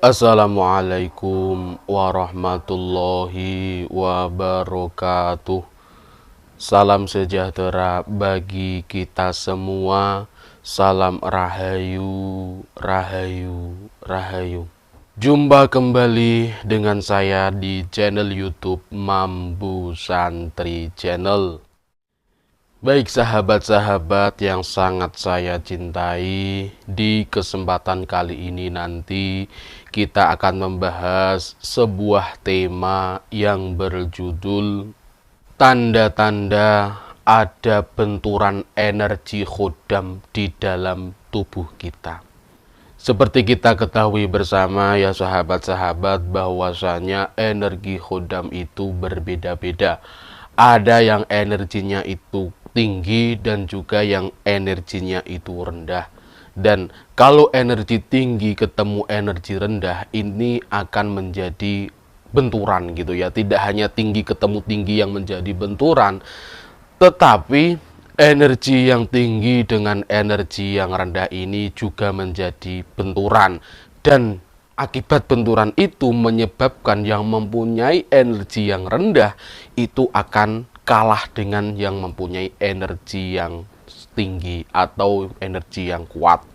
Assalamualaikum warahmatullahi wabarakatuh. Salam sejahtera bagi kita semua. Salam rahayu, rahayu, rahayu. Jumpa kembali dengan saya di channel YouTube Mambu Santri Channel. Baik sahabat-sahabat yang sangat saya cintai, di kesempatan kali ini nanti kita akan membahas sebuah tema yang berjudul tanda-tanda ada benturan energi khodam di dalam tubuh kita. Seperti kita ketahui bersama ya sahabat-sahabat, bahwasanya energi khodam itu berbeda-beda. Ada yang energinya itu tinggi dan juga yang energinya itu rendah. Dan kalau energi tinggi ketemu energi rendah, ini akan menjadi benturan gitu ya. Tidak hanya tinggi ketemu tinggi yang menjadi benturan, tetapi energi yang tinggi dengan energi yang rendah ini juga menjadi benturan. Dan akibat benturan itu menyebabkan yang mempunyai energi yang rendah itu akan kalah dengan yang mempunyai energi yang tinggi atau energi yang kuat.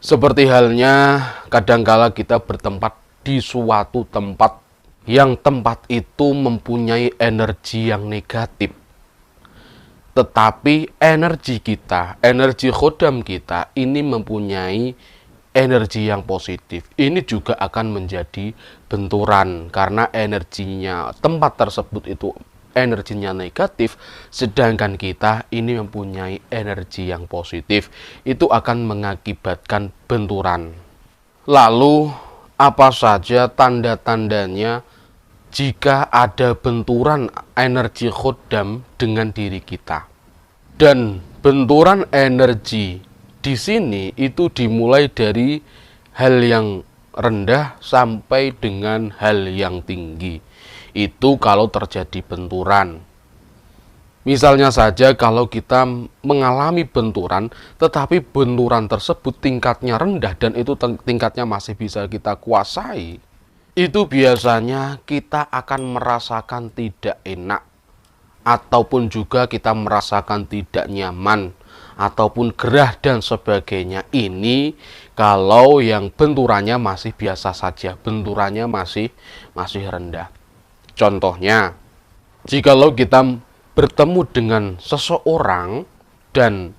Seperti halnya kadangkala kita bertempat di suatu tempat yang tempat itu mempunyai energi yang negatif, tetapi energi kita, energi khodam kita ini mempunyai energi yang positif. Ini juga akan menjadi benturan karena energinya tempat tersebut itu energinya negatif, sedangkan kita ini mempunyai energi yang positif. Itu akan mengakibatkan benturan. Lalu apa saja tanda-tandanya jika ada benturan energi khodam dengan diri kita? Dan benturan energi di sini itu dimulai dari hal yang rendah sampai dengan hal yang tinggi. Itu kalau terjadi benturan. Misalnya saja kalau kita mengalami benturan, tetapi benturan tersebut tingkatnya rendah dan itu tingkatnya masih bisa kita kuasai, itu biasanya kita akan merasakan tidak enak, ataupun juga kita merasakan tidak nyaman, ataupun gerah dan sebagainya. Ini kalau yang benturannya masih biasa saja, benturannya masih rendah. Contohnya, jikalau kita bertemu dengan seseorang dan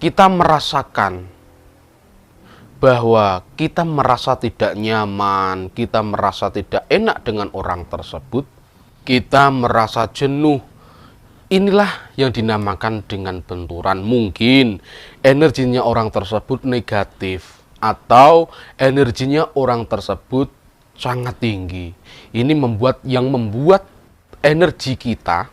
kita merasakan bahwa kita merasa tidak nyaman, kita merasa tidak enak dengan orang tersebut, kita merasa jenuh. Inilah yang dinamakan dengan benturan. Mungkin energinya orang tersebut negatif atau energinya orang tersebut sangat tinggi. Ini membuat energi kita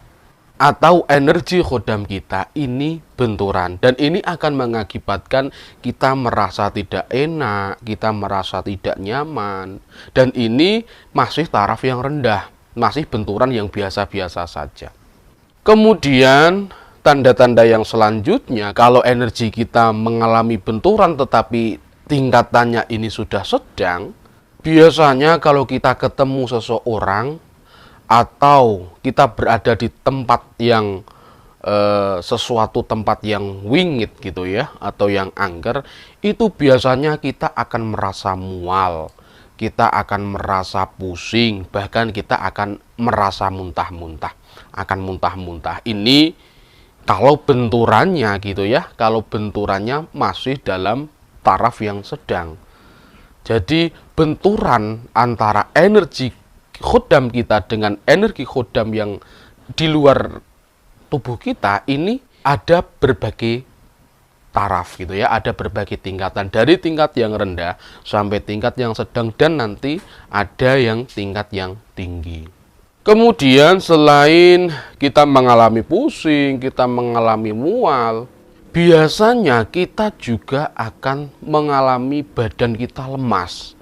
atau energi khodam kita ini benturan, dan ini akan mengakibatkan kita merasa tidak enak, kita merasa tidak nyaman, dan ini masih taraf yang rendah, masih benturan yang biasa-biasa saja. Kemudian tanda-tanda yang selanjutnya, kalau energi kita mengalami benturan tetapi tingkatannya ini sudah sedang, biasanya kalau kita ketemu seseorang atau kita berada di tempat yang sesuatu tempat yang wingit gitu ya, atau yang angker, itu biasanya kita akan merasa mual, kita akan merasa pusing, bahkan kita akan merasa muntah-muntah, akan muntah-muntah. Ini kalau benturannya gitu ya, kalau benturannya masih dalam taraf yang sedang. Jadi benturan antara energi khodam kita dengan energi khodam yang di luar tubuh kita ini ada berbagai taraf gitu ya, ada berbagai tingkatan, dari tingkat yang rendah sampai tingkat yang sedang, dan nanti ada yang tingkat yang tinggi. Kemudian selain kita mengalami pusing, kita mengalami mual, biasanya kita juga akan mengalami badan kita lemas.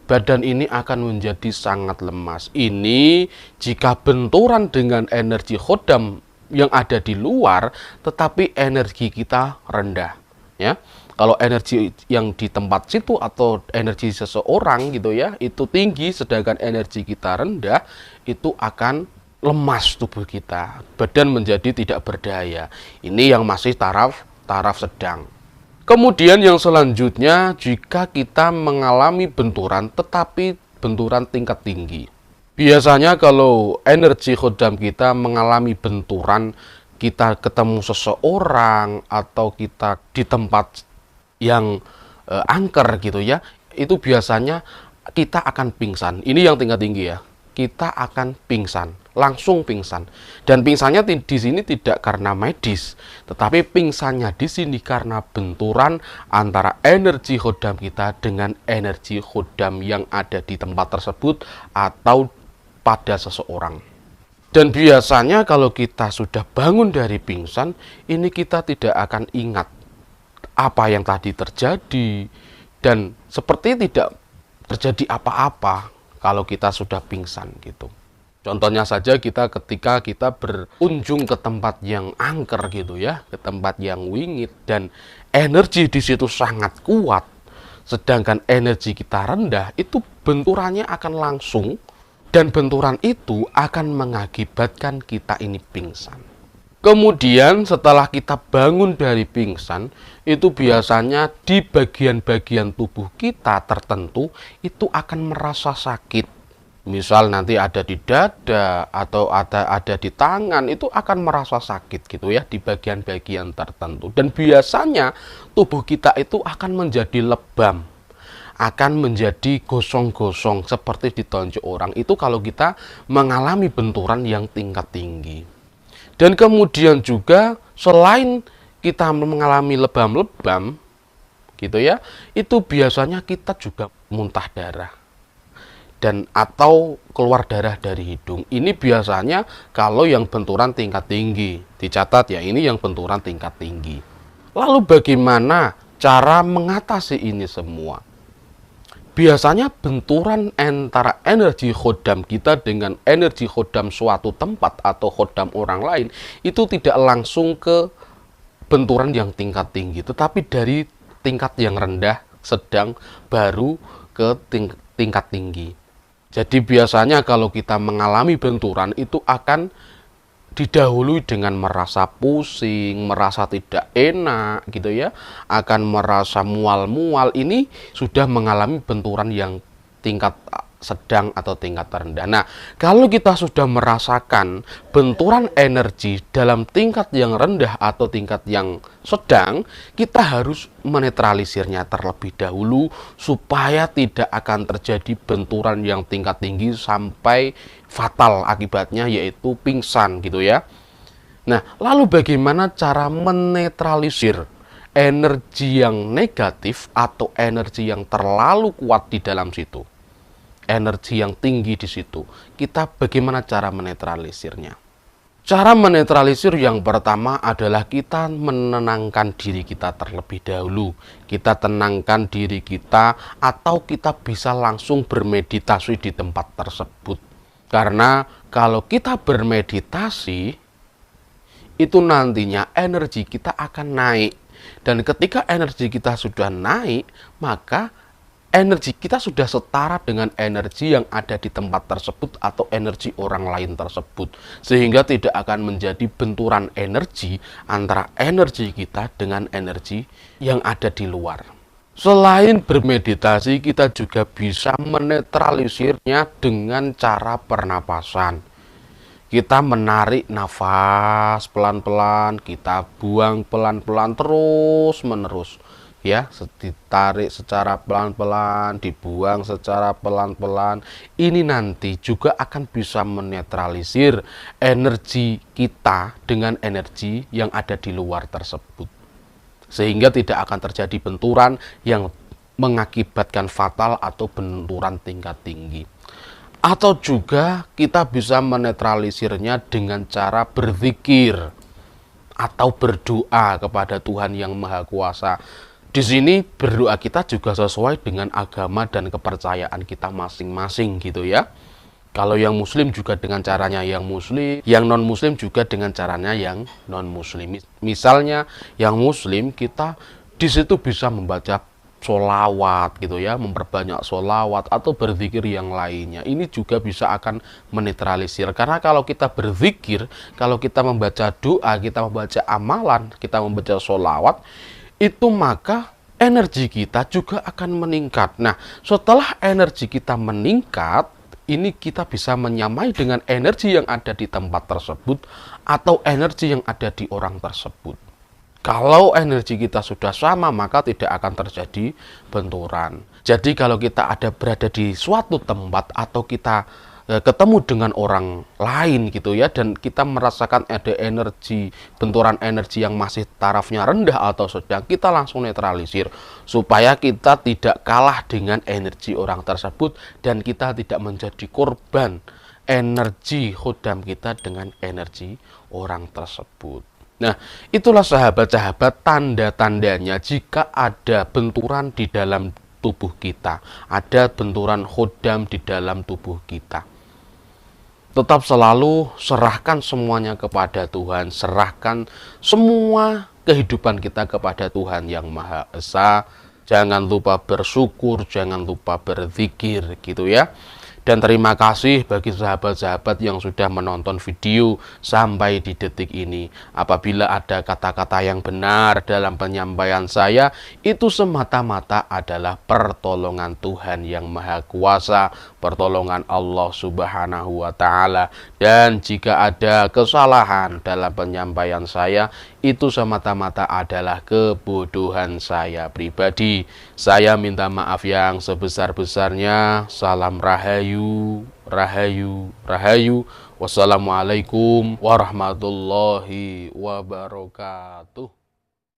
Badan ini akan menjadi sangat lemas. Ini jika benturan dengan energi khodam yang ada di luar, tetapi energi kita rendah. Ya, Kalau energi yang di tempat situ atau energi seseorang gitu ya, itu tinggi sedangkan energi kita rendah, itu akan lemas tubuh kita, badan menjadi tidak berdaya. Ini yang masih taraf sedang. Kemudian yang selanjutnya, jika kita mengalami benturan tetapi benturan tingkat tinggi. Biasanya kalau energi khodam kita mengalami benturan, kita ketemu seseorang atau kita di tempat yang angker gitu ya, itu biasanya kita akan pingsan. Ini yang tingkat tinggi ya. Kita akan pingsan, langsung pingsan. Dan pingsannya di sini tidak karena medis, tetapi pingsannya di sini karena benturan antara energi khodam kita dengan energi khodam yang ada di tempat tersebut atau pada seseorang. Dan biasanya kalau kita sudah bangun dari pingsan, ini kita tidak akan ingat apa yang tadi terjadi, dan seperti tidak terjadi apa-apa kalau kita sudah pingsan gitu. Contohnya saja ketika kita berkunjung ke tempat yang angker gitu ya, ke tempat yang wingit dan energi di situ sangat kuat, sedangkan energi kita rendah, itu benturannya akan langsung dan benturan itu akan mengakibatkan kita ini pingsan. Kemudian setelah kita bangun dari pingsan, itu biasanya di bagian-bagian tubuh kita tertentu itu akan merasa sakit. Misal nanti ada di dada atau ada di tangan, itu akan merasa sakit gitu ya di bagian-bagian tertentu. Dan biasanya tubuh kita itu akan menjadi lebam, akan menjadi gosong-gosong seperti ditonjok orang. Itu kalau kita mengalami benturan yang tingkat tinggi. Dan kemudian juga selain kita mengalami lebam-lebam gitu ya, itu biasanya kita juga muntah darah dan atau keluar darah dari hidung. Ini biasanya kalau yang benturan tingkat tinggi. Dicatat ya, ini yang benturan tingkat tinggi. Lalu bagaimana cara mengatasi ini semua? Biasanya benturan antara energi khodam kita dengan energi khodam suatu tempat atau khodam orang lain itu tidak langsung ke benturan yang tingkat tinggi, tetapi dari tingkat yang rendah, sedang, baru ke tingkat tinggi. Jadi biasanya kalau kita mengalami benturan itu akan didahului dengan merasa pusing, merasa tidak enak gitu ya, akan merasa mual-mual. Ini sudah mengalami benturan yang tingkat sedang atau tingkat rendah. Nah, kalau kita sudah merasakan benturan energi dalam tingkat yang rendah atau tingkat yang sedang, kita harus menetralisirnya terlebih dahulu supaya tidak akan terjadi benturan yang tingkat tinggi sampai fatal akibatnya, yaitu pingsan gitu ya. Nah, lalu bagaimana cara menetralisir energi yang negatif atau energi yang terlalu kuat di dalam situ? Energi yang tinggi di situ. Kita bagaimana cara menetralisirnya? Cara menetralisir yang pertama adalah kita menenangkan diri kita terlebih dahulu. Kita tenangkan diri kita atau kita bisa langsung bermeditasi di tempat tersebut. Karena kalau kita bermeditasi, itu nantinya energi kita akan naik. Dan ketika energi kita sudah naik, maka energi kita sudah setara dengan energi yang ada di tempat tersebut atau energi orang lain tersebut. Sehingga tidak akan menjadi benturan energi antara energi kita dengan energi yang ada di luar. Selain bermeditasi, kita juga bisa menetralisirnya dengan cara pernapasan. Kita menarik nafas pelan-pelan, kita buang pelan-pelan terus menerus. Ya, ditarik secara pelan-pelan, dibuang secara pelan-pelan. Ini nanti juga akan bisa menetralisir energi kita dengan energi yang ada di luar tersebut. Sehingga tidak akan terjadi benturan yang mengakibatkan fatal atau benturan tingkat tinggi. Atau juga kita bisa menetralisirnya dengan cara berzikir atau berdoa kepada Tuhan Yang Maha Kuasa. Di sini berdoa kita juga sesuai dengan agama dan kepercayaan kita masing-masing gitu ya. Kalau yang muslim juga dengan caranya yang muslim, yang non muslim juga dengan caranya yang non muslim. Misalnya yang muslim kita Di situ bisa membaca sholawat gitu ya, memperbanyak sholawat atau berzikir yang lainnya. Ini juga bisa akan menetralisir. Karena kalau kita berzikir, kalau kita membaca doa, kita membaca amalan, kita membaca sholawat, itu maka energi kita juga akan meningkat. Nah, setelah energi kita meningkat, ini kita bisa menyamai dengan energi yang ada di tempat tersebut atau energi yang ada di orang tersebut. Kalau energi kita sudah sama, maka tidak akan terjadi benturan. Jadi kalau kita berada di suatu tempat atau kita ketemu dengan orang lain gitu ya, dan kita merasakan ada benturan energi yang masih tarafnya rendah atau sedang, kita langsung netralisir supaya kita tidak kalah dengan energi orang tersebut dan kita tidak menjadi korban energi khodam kita dengan energi orang tersebut. Nah, itulah sahabat-sahabat tanda-tandanya jika ada benturan di dalam tubuh kita, ada benturan khodam di dalam tubuh kita. Tetap selalu serahkan semuanya kepada Tuhan, serahkan semua kehidupan kita kepada Tuhan yang Maha Esa. Jangan lupa bersyukur, jangan lupa berzikir gitu ya. Dan terima kasih bagi sahabat-sahabat yang sudah menonton video sampai di detik ini. Apabila ada kata-kata yang benar dalam penyampaian saya, itu semata-mata adalah pertolongan Tuhan yang Maha Kuasa, pertolongan Allah Subhanahu wa Ta'ala. Dan jika ada kesalahan dalam penyampaian saya, itu semata-mata adalah kebodohan saya pribadi. Saya minta maaf yang sebesar-besarnya. Salam rahayu, rahayu, rahayu. Wassalamualaikum warahmatullahi wabarakatuh.